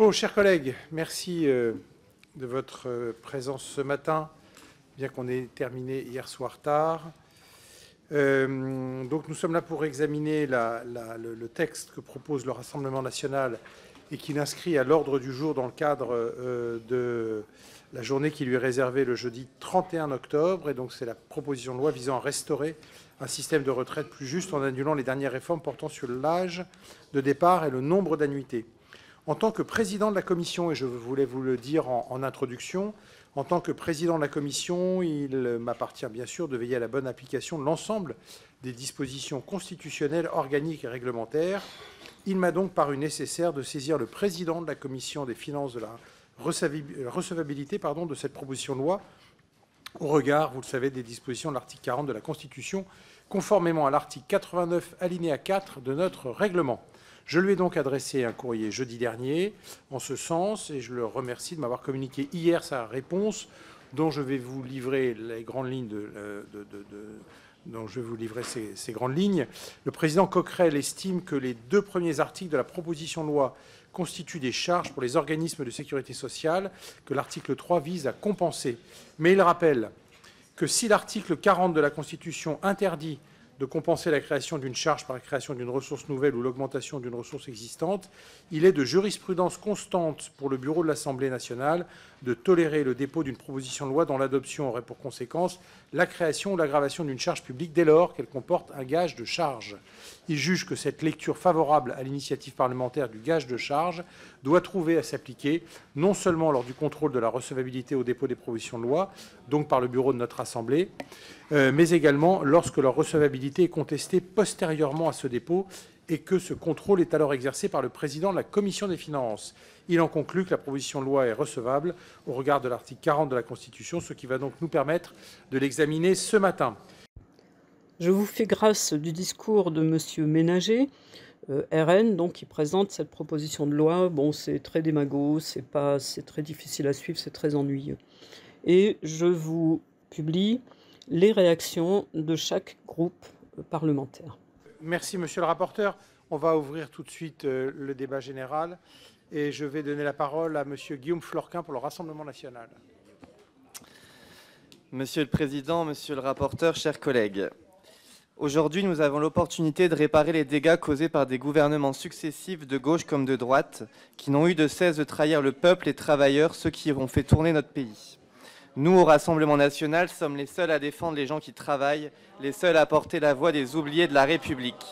Bon, chers collègues, merci de votre présence ce matin, bien qu'on ait terminé hier soir tard. Donc nous sommes là pour examiner le texte que propose le Rassemblement national et qui l'inscrit à l'ordre du jour dans le cadre de la journée qui lui est réservée le jeudi 31 octobre. Et donc c'est la proposition de loi visant à restaurer un système de retraite plus juste en annulant les dernières réformes portant sur l'âge de départ et le nombre d'annuités. En tant que président de la commission, et je voulais vous le dire en introduction, en tant que président de la commission, il m'appartient bien sûr de veiller à la bonne application de l'ensemble des dispositions constitutionnelles, organiques et réglementaires. Il m'a donc paru nécessaire de saisir le président de la commission des finances de la recevabilité de cette proposition de loi au regard, vous le savez, des dispositions de l'article 40 de la Constitution, conformément à l'article 89, alinéa 4 de notre règlement. Je lui ai donc adressé un courrier jeudi dernier en ce sens et je le remercie de m'avoir communiqué hier sa réponse dont je vais vous livrer les grandes lignes ces grandes lignes. Le président Coquerel estime que les deux premiers articles de la proposition de loi constituent des charges pour les organismes de sécurité sociale que l'article 3 vise à compenser. Mais il rappelle que si l'article 40 de la Constitution interdit de compenser la création d'une charge par la création d'une ressource nouvelle ou l'augmentation d'une ressource existante, il est de jurisprudence constante pour le bureau de l'Assemblée nationale de tolérer le dépôt d'une proposition de loi dont l'adoption aurait pour conséquence la création ou l'aggravation d'une charge publique dès lors qu'elle comporte un gage de charge. Il juge que cette lecture favorable à l'initiative parlementaire du gage de charge doit trouver à s'appliquer non seulement lors du contrôle de la recevabilité au dépôt des propositions de loi, donc par le bureau de notre Assemblée, mais également lorsque leur recevabilité est contestée postérieurement à ce dépôt et que ce contrôle est alors exercé par le président de la Commission des finances. Il en conclut que la proposition de loi est recevable au regard de l'article 40 de la Constitution, ce qui va donc nous permettre de l'examiner ce matin. Je vous fais grâce du discours de M. Ménager, RN, donc, qui présente cette proposition de loi. Bon, c'est très démago, c'est très difficile à suivre, c'est très ennuyeux. Et je vous publie les réactions de chaque groupe parlementaire. Merci, monsieur le rapporteur. On va ouvrir tout de suite le débat général et je vais donner la parole à monsieur Guillaume Florquin pour le Rassemblement national. Monsieur le Président, monsieur le rapporteur, chers collègues, aujourd'hui, nous avons l'opportunité de réparer les dégâts causés par des gouvernements successifs de gauche comme de droite qui n'ont eu de cesse de trahir le peuple, les travailleurs, ceux qui ont fait tourner notre pays. Nous, au Rassemblement national, sommes les seuls à défendre les gens qui travaillent, les seuls à porter la voix des oubliés de la République.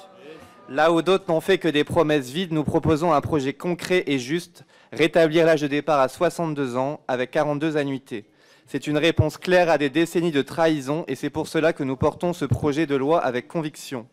Là où d'autres n'ont fait que des promesses vides, nous proposons un projet concret et juste, rétablir l'âge de départ à 62 ans avec 42 annuités. C'est une réponse claire à des décennies de trahison et c'est pour cela que nous portons ce projet de loi avec conviction.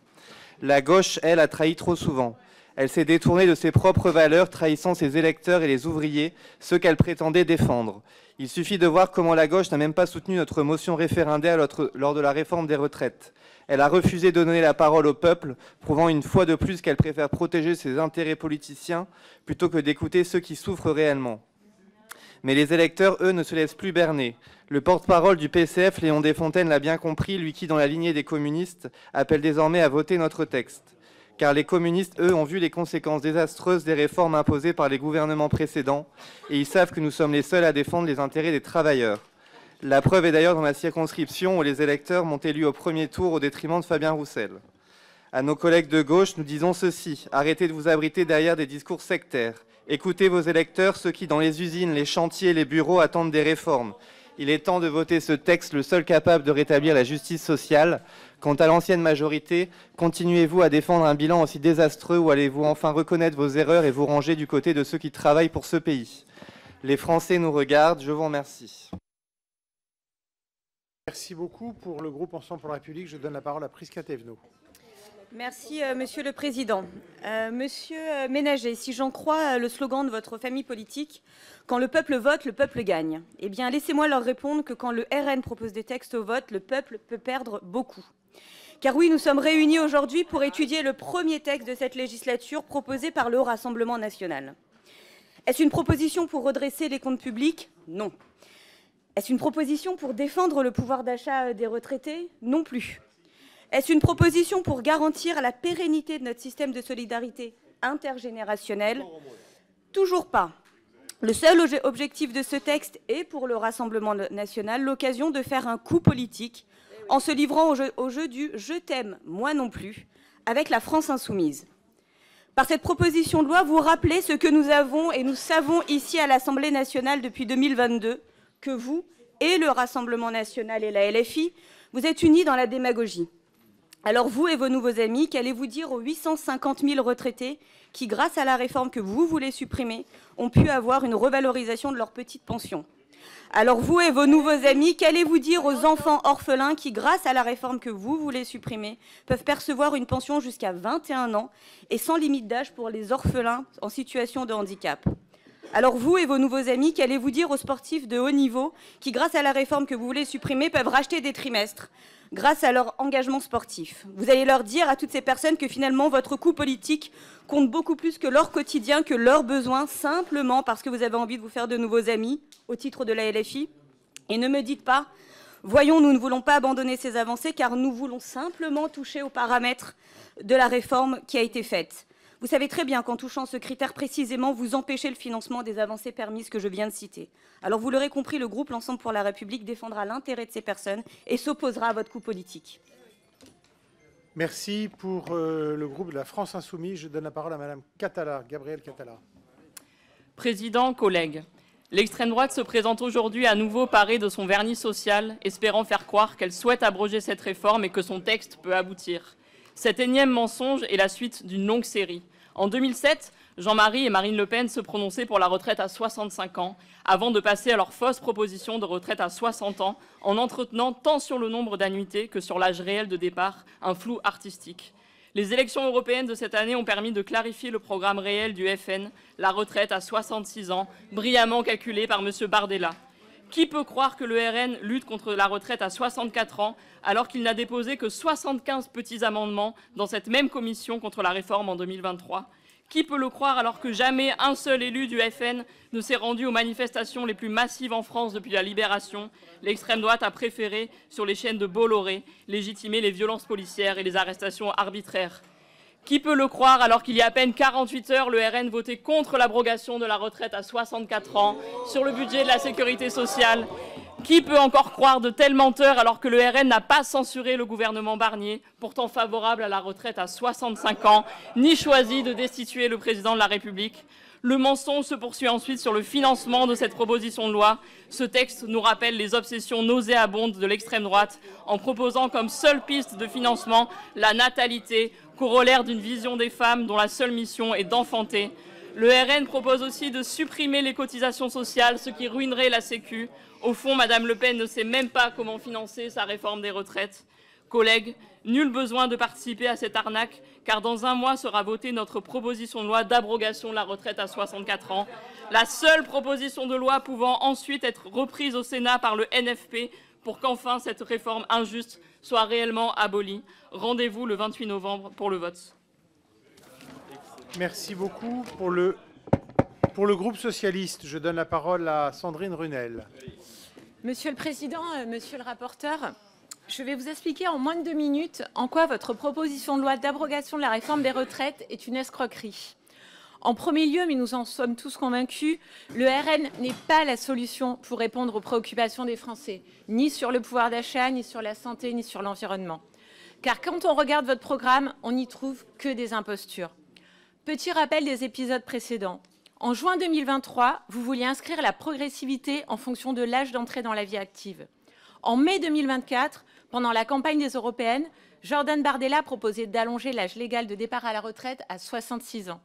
La gauche, elle, a trahi trop souvent. Elle s'est détournée de ses propres valeurs, trahissant ses électeurs et les ouvriers, ceux qu'elle prétendait défendre. Il suffit de voir comment la gauche n'a même pas soutenu notre motion référendaire lors de la réforme des retraites. Elle a refusé de donner la parole au peuple, prouvant une fois de plus qu'elle préfère protéger ses intérêts politiciens plutôt que d'écouter ceux qui souffrent réellement. Mais les électeurs, eux, ne se laissent plus berner. Le porte-parole du PCF, Léon Desfontaines, l'a bien compris, lui qui, dans la lignée des communistes, appelle désormais à voter notre texte. Car les communistes, eux, ont vu les conséquences désastreuses des réformes imposées par les gouvernements précédents, et ils savent que nous sommes les seuls à défendre les intérêts des travailleurs. La preuve est d'ailleurs dans ma circonscription où les électeurs m'ont élu au premier tour au détriment de Fabien Roussel. À nos collègues de gauche, nous disons ceci, arrêtez de vous abriter derrière des discours sectaires. Écoutez vos électeurs, ceux qui, dans les usines, les chantiers, les bureaux, attendent des réformes. Il est temps de voter ce texte, le seul capable de rétablir la justice sociale. Quant à l'ancienne majorité, continuez-vous à défendre un bilan aussi désastreux ou allez-vous enfin reconnaître vos erreurs et vous ranger du côté de ceux qui travaillent pour ce pays? Les Français nous regardent, je vous remercie. Merci beaucoup. Pour le groupe Ensemble pour la République, je donne la parole à Prisca Thévenot. Merci, Monsieur le Président. Monsieur Ménager, si j'en crois le slogan de votre famille politique, quand le peuple vote, le peuple gagne. Eh bien, laissez-moi leur répondre que quand le RN propose des textes au vote, le peuple peut perdre beaucoup. Car oui, nous sommes réunis aujourd'hui pour étudier le premier texte de cette législature proposé par le Rassemblement national. Est-ce une proposition pour redresser les comptes publics? Non. Est-ce une proposition pour défendre le pouvoir d'achat des retraités? Non plus. Est-ce une proposition pour garantir la pérennité de notre système de solidarité intergénérationnelle? Toujours pas. Le seul objectif de ce texte est, pour le Rassemblement national, l'occasion de faire un coup politique en se livrant au jeu du « je t'aime, moi non plus » avec la France insoumise. Par cette proposition de loi, vous rappelez ce que nous avons et nous savons ici à l'Assemblée nationale depuis 2022, que vous et le Rassemblement national et la LFI, vous êtes unis dans la démagogie. Alors vous et vos nouveaux amis, qu'allez-vous dire aux 850 000 retraités qui, grâce à la réforme que vous voulez supprimer, ont pu avoir une revalorisation de leur petite pension? Alors vous et vos nouveaux amis, qu'allez-vous dire aux enfants orphelins qui, grâce à la réforme que vous voulez supprimer, peuvent percevoir une pension jusqu'à 21 ans et sans limite d'âge pour les orphelins en situation de handicap? Alors vous et vos nouveaux amis, qu'allez-vous dire aux sportifs de haut niveau qui, grâce à la réforme que vous voulez supprimer, peuvent racheter des trimestres grâce à leur engagement sportif? Vous allez leur dire à toutes ces personnes que finalement votre coup politique compte beaucoup plus que leur quotidien, que leurs besoins, simplement parce que vous avez envie de vous faire de nouveaux amis au titre de la LFI? Et ne me dites pas, voyons, nous ne voulons pas abandonner ces avancées car nous voulons simplement toucher aux paramètres de la réforme qui a été faite. Vous savez très bien qu'en touchant ce critère précisément, vous empêchez le financement des avancées permises que je viens de citer. Alors vous l'aurez compris, le groupe L'Ensemble pour la République défendra l'intérêt de ces personnes et s'opposera à votre coup politique. Merci. Pour le groupe de la France Insoumise, je donne la parole à Madame Catala, Gabrielle Catala. Président, collègues, l'extrême droite se présente aujourd'hui à nouveau parée de son vernis social, espérant faire croire qu'elle souhaite abroger cette réforme et que son texte peut aboutir. Cet énième mensonge est la suite d'une longue série. En 2007, Jean-Marie et Marine Le Pen se prononçaient pour la retraite à 65 ans, avant de passer à leur fausse proposition de retraite à 60 ans, en entretenant tant sur le nombre d'annuités que sur l'âge réel de départ un flou artistique. Les élections européennes de cette année ont permis de clarifier le programme réel du FN, la retraite à 66 ans, brillamment calculée par M. Bardella. Qui peut croire que le RN lutte contre la retraite à 64 ans alors qu'il n'a déposé que 75 petits amendements dans cette même commission contre la réforme en 2023 ? Qui peut le croire alors que jamais un seul élu du FN ne s'est rendu aux manifestations les plus massives en France depuis la Libération? L'extrême droite a préféré, sur les chaînes de Bolloré, légitimer les violences policières et les arrestations arbitraires. Qui peut le croire alors qu'il y a à peine 48 heures, le RN votait contre l'abrogation de la retraite à 64 ans sur le budget de la sécurité sociale? Qui peut encore croire de tels menteurs alors que le RN n'a pas censuré le gouvernement Barnier, pourtant favorable à la retraite à 65 ans, ni choisi de destituer le président de la République? Le mensonge se poursuit ensuite sur le financement de cette proposition de loi. Ce texte nous rappelle les obsessions nauséabondes de l'extrême droite en proposant comme seule piste de financement la natalité, corollaire d'une vision des femmes dont la seule mission est d'enfanter. Le RN propose aussi de supprimer les cotisations sociales, ce qui ruinerait la Sécu. Au fond, Madame Le Pen ne sait même pas comment financer sa réforme des retraites. Collègues, nul besoin de participer à cette arnaque, car dans un mois sera votée notre proposition de loi d'abrogation de la retraite à 64 ans. La seule proposition de loi pouvant ensuite être reprise au Sénat par le NFP pour qu'enfin cette réforme injuste soit réellement abolie. Rendez-vous le 28 novembre pour le vote. Merci beaucoup. Pour le groupe socialiste, je donne la parole à Sandrine Runel. Monsieur le Président, Monsieur le rapporteur, je vais vous expliquer en moins de 2 minutes en quoi votre proposition de loi d'abrogation de la réforme des retraites est une escroquerie. En premier lieu, mais nous en sommes tous convaincus, le RN n'est pas la solution pour répondre aux préoccupations des Français, ni sur le pouvoir d'achat, ni sur la santé, ni sur l'environnement. Car quand on regarde votre programme, on n'y trouve que des impostures. Petit rappel des épisodes précédents. En juin 2023, vous vouliez inscrire la progressivité en fonction de l'âge d'entrée dans la vie active. En mai 2024, pendant la campagne des européennes, Jordan Bardella proposait d'allonger l'âge légal de départ à la retraite à 66 ans.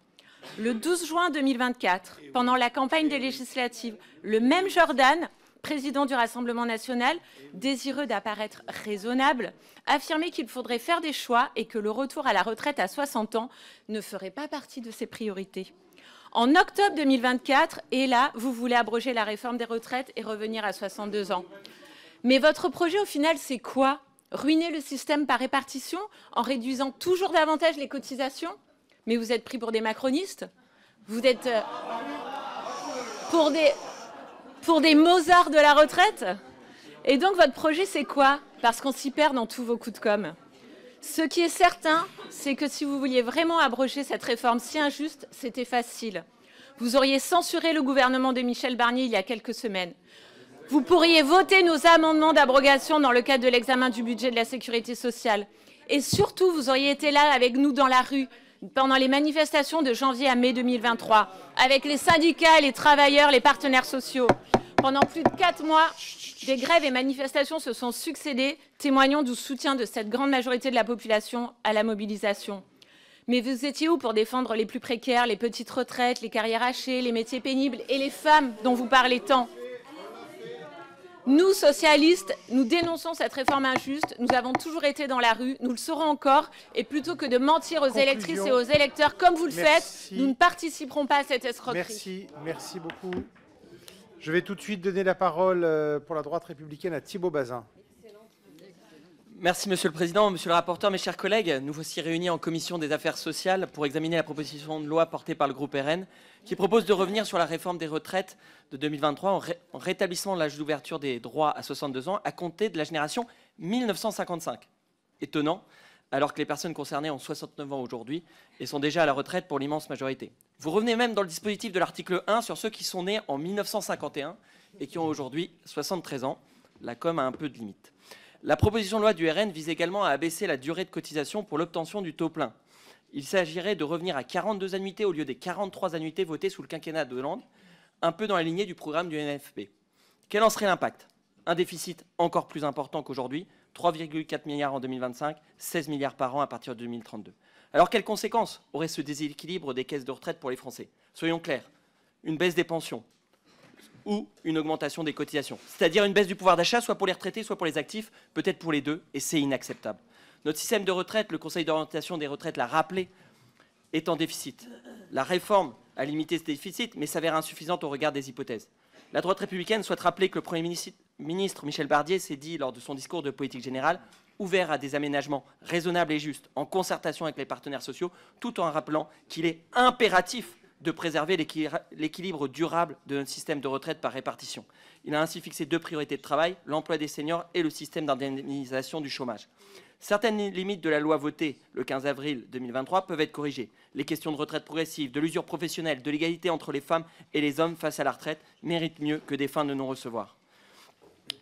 Le 12 juin 2024, pendant la campagne des législatives, le même Jordan, président du Rassemblement national, désireux d'apparaître raisonnable, affirmait qu'il faudrait faire des choix et que le retour à la retraite à 60 ans ne ferait pas partie de ses priorités. En octobre 2024, et là, vous voulez abroger la réforme des retraites et revenir à 62 ans. Mais votre projet, au final, c'est quoi? Ruiner le système par répartition en réduisant toujours davantage les cotisations? Mais vous êtes pris pour des macronistes? Vous êtes pour des Mozart de la retraite? Et donc, votre projet, c'est quoi? Parce qu'on s'y perd dans tous vos coups de com'. Ce qui est certain, c'est que si vous vouliez vraiment abroger cette réforme si injuste, c'était facile. Vous auriez censuré le gouvernement de Michel Barnier il y a quelques semaines. Vous pourriez voter nos amendements d'abrogation dans le cadre de l'examen du budget de la sécurité sociale. Et surtout, vous auriez été là avec nous dans la rue pendant les manifestations de janvier à mai 2023, avec les syndicats, les travailleurs, les partenaires sociaux. Pendant plus de 4 mois, des grèves et manifestations se sont succédées, témoignant du soutien de cette grande majorité de la population à la mobilisation. Mais vous étiez où pour défendre les plus précaires, les petites retraites, les carrières hachées, les métiers pénibles et les femmes dont vous parlez tant ? Nous, socialistes, nous dénonçons cette réforme injuste. Nous avons toujours été dans la rue, nous le serons encore. Et plutôt que de mentir aux électrices et aux électeurs comme vous le faites, nous ne participerons pas à cette escroquerie. Merci beaucoup. Je vais tout de suite donner la parole pour la droite républicaine à Thibault Bazin. Merci Monsieur le Président, Monsieur le rapporteur, mes chers collègues. Nous voici réunis en commission des affaires sociales pour examiner la proposition de loi portée par le groupe RN qui propose de revenir sur la réforme des retraites de 2023 en rétablissant l'âge d'ouverture des droits à 62 ans à compter de la génération 1955. Étonnant, alors que les personnes concernées ont 69 ans aujourd'hui et sont déjà à la retraite pour l'immense majorité. Vous revenez même dans le dispositif de l'article 1 sur ceux qui sont nés en 1951 et qui ont aujourd'hui 73 ans. La com a un peu de limite. La proposition de loi du RN vise également à abaisser la durée de cotisation pour l'obtention du taux plein. Il s'agirait de revenir à 42 annuités au lieu des 43 annuités votées sous le quinquennat de Hollande, un peu dans la lignée du programme du NFP. Quel en serait l'impact? Un déficit encore plus important qu'aujourd'hui, 3,4 milliards en 2025, 16 milliards par an à partir de 2032. Alors quelles conséquences aurait ce déséquilibre des caisses de retraite pour les Français? Soyons clairs, une baisse des pensions ou une augmentation des cotisations, c'est-à-dire une baisse du pouvoir d'achat, soit pour les retraités, soit pour les actifs, peut-être pour les deux, et c'est inacceptable. Notre système de retraite, le Conseil d'orientation des retraites l'a rappelé, est en déficit. La réforme a limité ce déficit, mais s'avère insuffisante au regard des hypothèses. La droite républicaine souhaite rappeler que le Premier ministre Michel Barnier s'est dit lors de son discours de politique générale ouvert à des aménagements raisonnables et justes, en concertation avec les partenaires sociaux, tout en rappelant qu'il est impératif de préserver l'équilibre durable de notre système de retraite par répartition. Il a ainsi fixé 2 priorités de travail, l'emploi des seniors et le système d'indemnisation du chômage. Certaines limites de la loi votée le 15 avril 2023 peuvent être corrigées. Les questions de retraite progressive, de l'usure professionnelle, de l'égalité entre les femmes et les hommes face à la retraite méritent mieux que des fins de non-recevoir.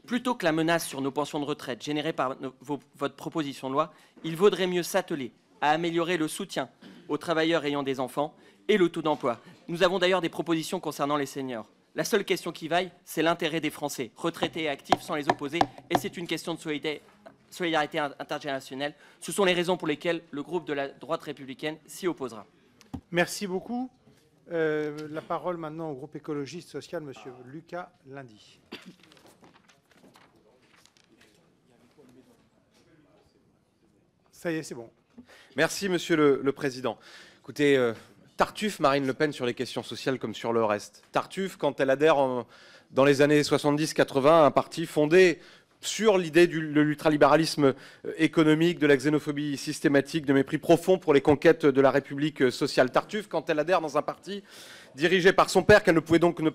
Plutôt que la menace sur nos pensions de retraite générée par votre proposition de loi, il vaudrait mieux s'atteler à améliorer le soutien aux travailleurs ayant des enfants et le taux d'emploi. Nous avons d'ailleurs des propositions concernant les seniors. La seule question qui vaille, c'est l'intérêt des Français, retraités et actifs sans les opposer, et c'est une question de solidarité intergénérationnelle. Ce sont les raisons pour lesquelles le groupe de la droite républicaine s'y opposera. Merci beaucoup. La parole maintenant au groupe écologiste social, Monsieur Lucas Lyndy. Ça y est, c'est bon. Merci, Monsieur le Président. Écoutez, Tartuffe, Marine Le Pen, sur les questions sociales comme sur le reste. Tartuffe, quand elle adhère dans les années 70-80 à un parti fondé sur l'idée de l'ultralibéralisme économique, de la xénophobie systématique, de mépris profond pour les conquêtes de la République sociale. Tartuffe, quand elle adhère dans un parti dirigé par son père, qu'elle ne pouvait donc ne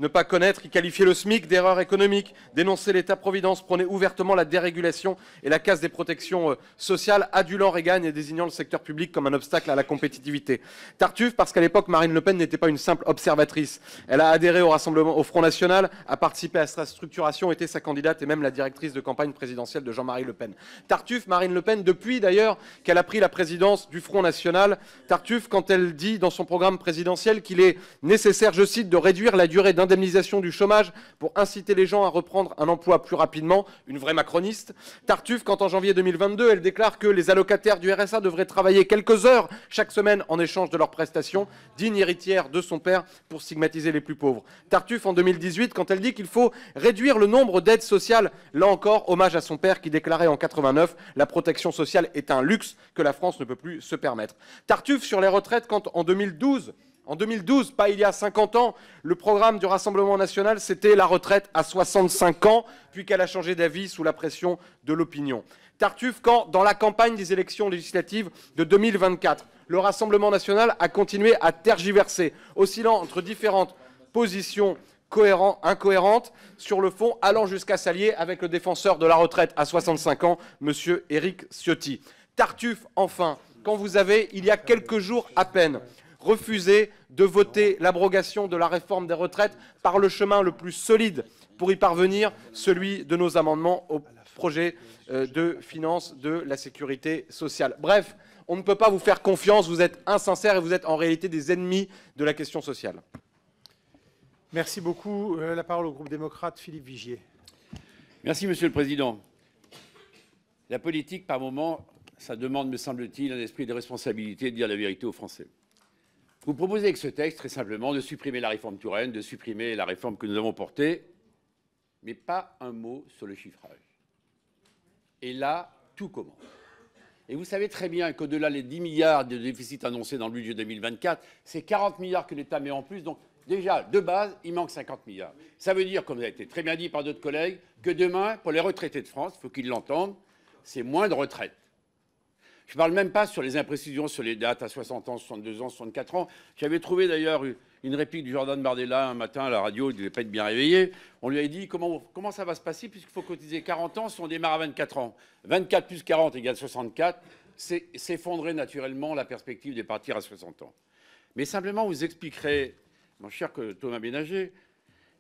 pas connaître, qui qualifiait le SMIC d'erreur économique, dénonçait l'État-providence, prônait ouvertement la dérégulation et la casse des protections sociales, adulant Reagan et désignant le secteur public comme un obstacle à la compétitivité. Tartuffe, parce qu'à l'époque, Marine Le Pen n'était pas une simple observatrice. Elle a adhéré au Front National, a participé à sa structuration, était sa candidate et même la directrice de campagne présidentielle de Jean-Marie Le Pen. Tartuffe, Marine Le Pen, depuis d'ailleurs qu'elle a pris la présidence du Front National, Tartuffe, quand elle dit dans son programme présidentiel qu'il est nécessaire, je cite, de réduire la durée d'indemnisation du chômage pour inciter les gens à reprendre un emploi plus rapidement, une vraie macroniste. Tartuffe, quand en janvier 2022, elle déclare que les allocataires du RSA devraient travailler quelques heures chaque semaine en échange de leurs prestations, digne héritière de son père pour stigmatiser les plus pauvres. Tartuffe, en 2018, quand elle dit qu'il faut réduire le nombre d'aides sociales, là encore, hommage à son père qui déclarait en 89 « La protection sociale est un luxe que la France ne peut plus se permettre ». Tartuffe sur les retraites quand en 2012, pas il y a 50 ans, le programme du Rassemblement national, c'était la retraite à 65 ans, puis qu'elle a changé d'avis sous la pression de l'opinion. Tartuffe quand, dans la campagne des élections législatives de 2024, le Rassemblement national a continué à tergiverser, oscillant entre différentes positions incohérentes sur le fond, allant jusqu'à s'allier avec le défenseur de la retraite à 65 ans, M. Éric Ciotti. Tartuffe, enfin, quand vous avez, il y a quelques jours à peine, refusé de voter l'abrogation de la réforme des retraites par le chemin le plus solide pour y parvenir, celui de nos amendements au projet de finances de la sécurité sociale. Bref, on ne peut pas vous faire confiance, vous êtes insincères et vous êtes en réalité des ennemis de la question sociale. Merci beaucoup. La parole au groupe démocrate, Philippe Vigier. Merci, Monsieur le Président. La politique, par moment, ça demande, me semble-t-il, un esprit de responsabilité de dire la vérité aux Français. Vous proposez avec ce texte, très simplement, de supprimer la réforme Touraine, de supprimer la réforme que nous avons portée, mais pas un mot sur le chiffrage. Et là, tout commence. Et vous savez très bien qu'au-delà des 10 milliards de déficit annoncés dans le budget 2024, c'est 40 milliards que l'État met en plus. Donc, déjà, de base, il manque 50 milliards. Ça veut dire, comme ça a été très bien dit par d'autres collègues, que demain, pour les retraités de France, il faut qu'ils l'entendent, c'est moins de retraite. Je ne parle même pas sur les imprécisions sur les dates à 60 ans, 62 ans, 64 ans. J'avais trouvé d'ailleurs une réplique du Jordan Bardella un matin à la radio, il ne devait pas être bien réveillé. On lui a dit comment ça va se passer puisqu'il faut cotiser 40 ans si on démarre à 24 ans. 24 plus 40 égale 64, c'est s'effondrer naturellement la perspective de partir à 60 ans. Mais simplement, vous expliquerez, mon cher Thomas Ménager,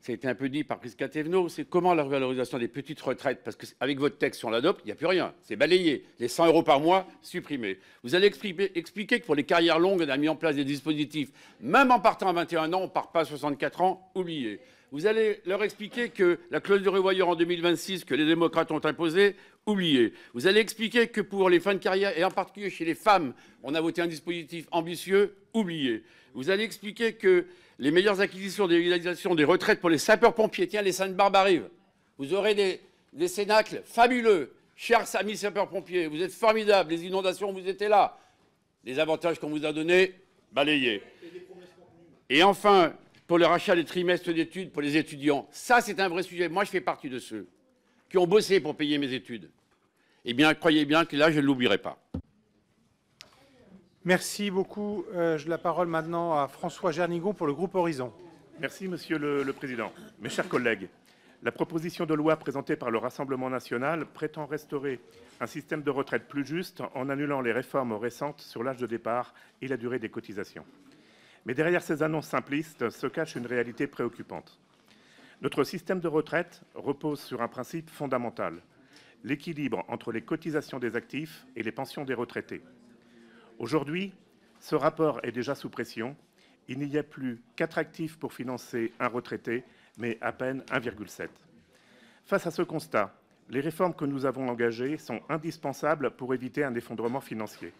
ça a été un peu dit par Prisca Thévenot, c'est comment la revalorisation des petites retraites, parce qu'avec votre texte, si on l'adopte, il n'y a plus rien, c'est balayé. Les 100 € par mois, supprimés. Vous allez expliquer que pour les carrières longues, on a mis en place des dispositifs, même en partant à 21 ans, on ne part pas à 64 ans, oubliez. Vous allez leur expliquer que la clause de revoyure en 2026 que les démocrates ont imposée, oubliez. Vous allez expliquer que pour les fins de carrière, et en particulier chez les femmes, on a voté un dispositif ambitieux, oubliez. Vous allez expliquer que les meilleures acquisitions de réalisation des retraites pour les sapeurs-pompiers, tiens, les Sainte-Barbe arrivent. Vous aurez des cénacles fabuleux. Chers amis sapeurs-pompiers, vous êtes formidables. Les inondations, vous étiez là. Les avantages qu'on vous a donnés, balayés. Et enfin, pour le rachat des trimestres d'études pour les étudiants, ça, c'est un vrai sujet. Moi, je fais partie de ceux qui ont bossé pour payer mes études. Eh bien, croyez bien que là, je ne l'oublierai pas. Merci beaucoup. La parole maintenant à François Gernigon pour le groupe Horizon. Merci, Monsieur le Président. Mes chers collègues, la proposition de loi présentée par le Rassemblement national prétend restaurer un système de retraite plus juste en annulant les réformes récentes sur l'âge de départ et la durée des cotisations. Mais derrière ces annonces simplistes se cache une réalité préoccupante. Notre système de retraite repose sur un principe fondamental, l'équilibre entre les cotisations des actifs et les pensions des retraités. Aujourd'hui, ce rapport est déjà sous pression. Il n'y a plus 4 actifs pour financer un retraité, mais à peine 1,7. Face à ce constat, les réformes que nous avons engagées sont indispensables pour éviter un effondrement financier.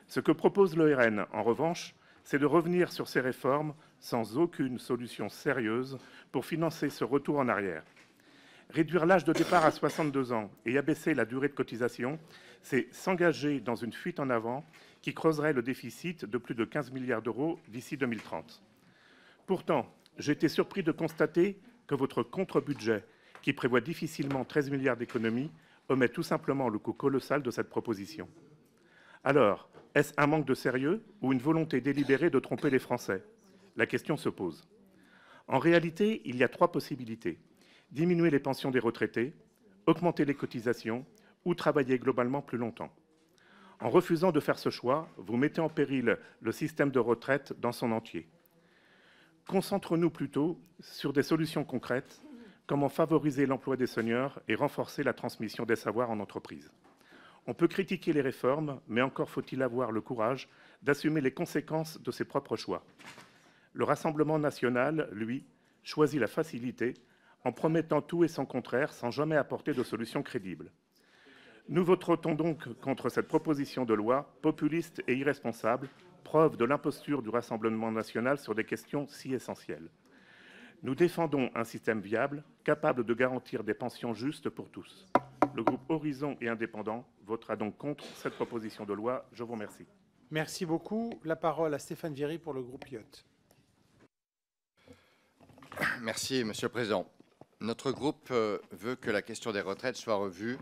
Ce que propose le RN, en revanche, c'est de revenir sur ces réformes sans aucune solution sérieuse pour financer ce retour en arrière. Réduire l'âge de départ à 62 ans et abaisser la durée de cotisation, c'est s'engager dans une fuite en avant qui creuserait le déficit de plus de 15 milliards d'euros d'ici 2030. Pourtant, j'ai été surpris de constater que votre contre-budget, qui prévoit difficilement 13 milliards d'économies, omet tout simplement le coût colossal de cette proposition. Alors, est-ce un manque de sérieux ou une volonté délibérée de tromper les Français? La question se pose. En réalité, il y a 3 possibilités. Diminuer les pensions des retraités, augmenter les cotisations ou travailler globalement plus longtemps. En refusant de faire ce choix, vous mettez en péril le système de retraite dans son entier. Concentrons-nous plutôt sur des solutions concrètes, comment favoriser l'emploi des seniors et renforcer la transmission des savoirs en entreprise. On peut critiquer les réformes, mais encore faut-il avoir le courage d'assumer les conséquences de ses propres choix. Le Rassemblement national, lui, choisit la facilité en promettant tout et son contraire sans jamais apporter de solution crédible. Nous voterons donc contre cette proposition de loi populiste et irresponsable, preuve de l'imposture du Rassemblement national sur des questions si essentielles. Nous défendons un système viable, capable de garantir des pensions justes pour tous. Le groupe Horizon et Indépendants votera donc contre cette proposition de loi. Je vous remercie. Merci beaucoup. La parole à Stéphane Viry pour le groupe LIOT. Merci, Monsieur le Président. Notre groupe veut que la question des retraites soit revue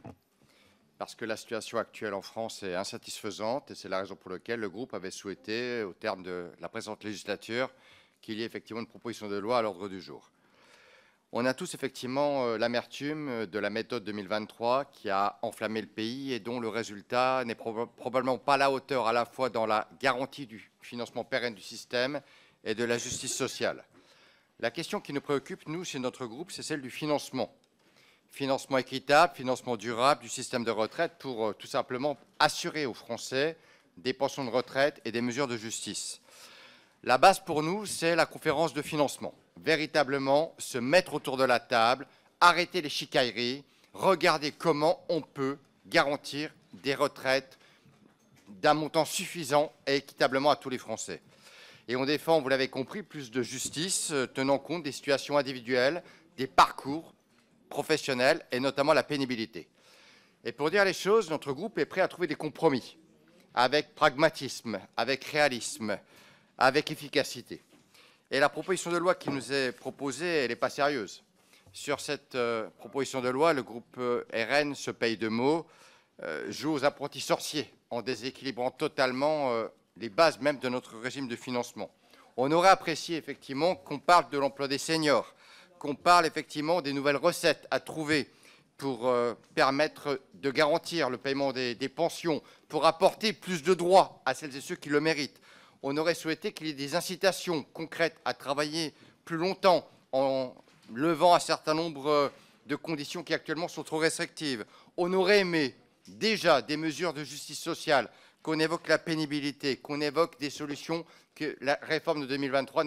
parce que la situation actuelle en France est insatisfaisante et c'est la raison pour laquelle le groupe avait souhaité, au terme de la présente législature, qu'il y ait effectivement une proposition de loi à l'ordre du jour. On a tous effectivement l'amertume de la méthode 2023 qui a enflammé le pays et dont le résultat n'est probablement pas à la hauteur à la fois dans la garantie du financement pérenne du système et de la justice sociale. La question qui nous préoccupe, nous, chez notre groupe, c'est celle du financement. Financement équitable, financement durable du système de retraite pour tout simplement assurer aux Français des pensions de retraite et des mesures de justice. La base pour nous, c'est la conférence de financement. Véritablement se mettre autour de la table, arrêter les chicailleries, regarder comment on peut garantir des retraites d'un montant suffisant et équitablement à tous les Français. Et on défend, vous l'avez compris, plus de justice, tenant compte des situations individuelles, des parcours professionnels et notamment la pénibilité. Et pour dire les choses, notre groupe est prêt à trouver des compromis, avec pragmatisme, avec réalisme, avec efficacité. Et la proposition de loi qui nous est proposée, elle n'est pas sérieuse. Sur cette proposition de loi, le groupe RN se paye de mots, joue aux apprentis sorciers en déséquilibrant totalement les bases même de notre régime de financement. On aurait apprécié effectivement qu'on parle de l'emploi des seniors, qu'on parle effectivement des nouvelles recettes à trouver pour permettre de garantir le paiement des pensions, pour apporter plus de droits à celles et ceux qui le méritent. On aurait souhaité qu'il y ait des incitations concrètes à travailler plus longtemps en levant un certain nombre de conditions qui actuellement sont trop restrictives. On aurait aimé déjà des mesures de justice sociale, qu'on évoque la pénibilité, qu'on évoque des solutions que la réforme de 2023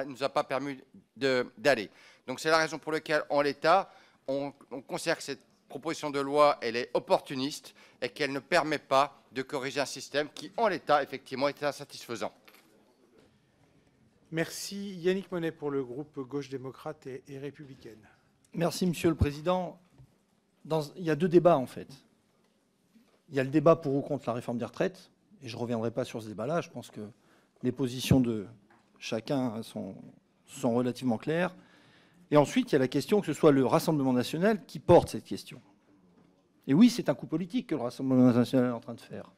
nous a pas permis d'aller. Donc c'est la raison pour laquelle, en l'état, on considère que cette proposition de loi, elle est opportuniste et qu'elle ne permet pas de corriger un système qui, en l'état, effectivement, est insatisfaisant. Merci. Yannick Monnet pour le groupe Gauche démocrate et républicaine. Merci, Monsieur le Président. Il y a deux débats, en fait. Il y a le débat pour ou contre la réforme des retraites, et je ne reviendrai pas sur ce débat-là. Je pense que les positions de chacun sont relativement claires. Et ensuite, il y a la question que ce soit le Rassemblement national qui porte cette question. Et oui, c'est un coup politique que le Rassemblement national est en train de faire.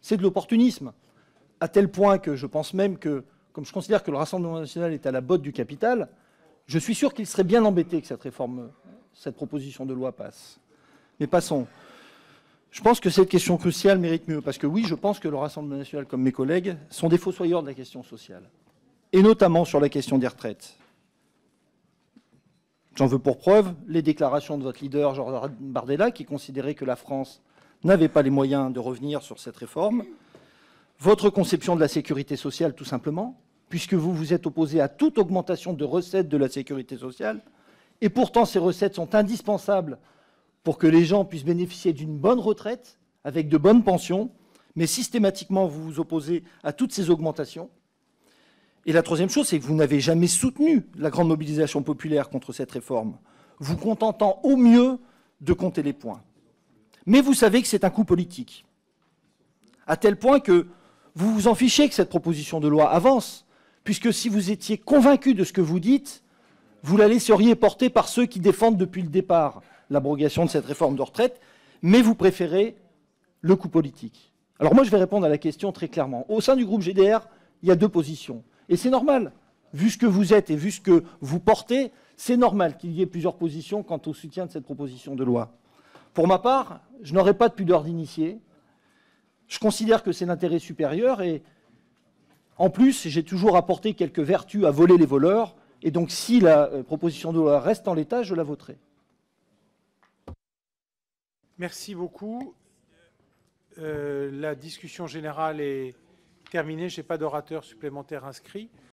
C'est de l'opportunisme, à tel point que je pense même que, comme je considère que le Rassemblement national est à la botte du capital, je suis sûr qu'il serait bien embêté que cette proposition de loi passe. Mais passons. Je pense que cette question cruciale mérite mieux, parce que oui, je pense que le Rassemblement national, comme mes collègues, sont des fossoyeurs de la question sociale, et notamment sur la question des retraites. J'en veux pour preuve les déclarations de votre leader, Jordan Bardella, qui considérait que la France n'avait pas les moyens de revenir sur cette réforme. Votre conception de la sécurité sociale, tout simplement, puisque vous vous êtes opposé à toute augmentation de recettes de la sécurité sociale. Et pourtant, ces recettes sont indispensables pour que les gens puissent bénéficier d'une bonne retraite, avec de bonnes pensions. Mais systématiquement, vous vous opposez à toutes ces augmentations. Et la troisième chose, c'est que vous n'avez jamais soutenu la grande mobilisation populaire contre cette réforme, vous contentant au mieux de compter les points. Mais vous savez que c'est un coup politique, à tel point que vous vous en fichez que cette proposition de loi avance, puisque si vous étiez convaincu de ce que vous dites, vous la laisseriez porter par ceux qui défendent depuis le départ l'abrogation de cette réforme de retraite, mais vous préférez le coup politique. Alors moi, je vais répondre à la question très clairement. Au sein du groupe GDR, il y a deux positions. Et c'est normal, vu ce que vous êtes et vu ce que vous portez, c'est normal qu'il y ait plusieurs positions quant au soutien de cette proposition de loi. Pour ma part, je n'aurai pas de pudeur d'initié. Je considère que c'est l'intérêt supérieur et, en plus, j'ai toujours apporté quelques vertus à voler les voleurs. Et donc, si la proposition de loi reste en l'état, je la voterai. Merci beaucoup. La discussion générale est terminée. Je n'ai pas d'orateur supplémentaire inscrit.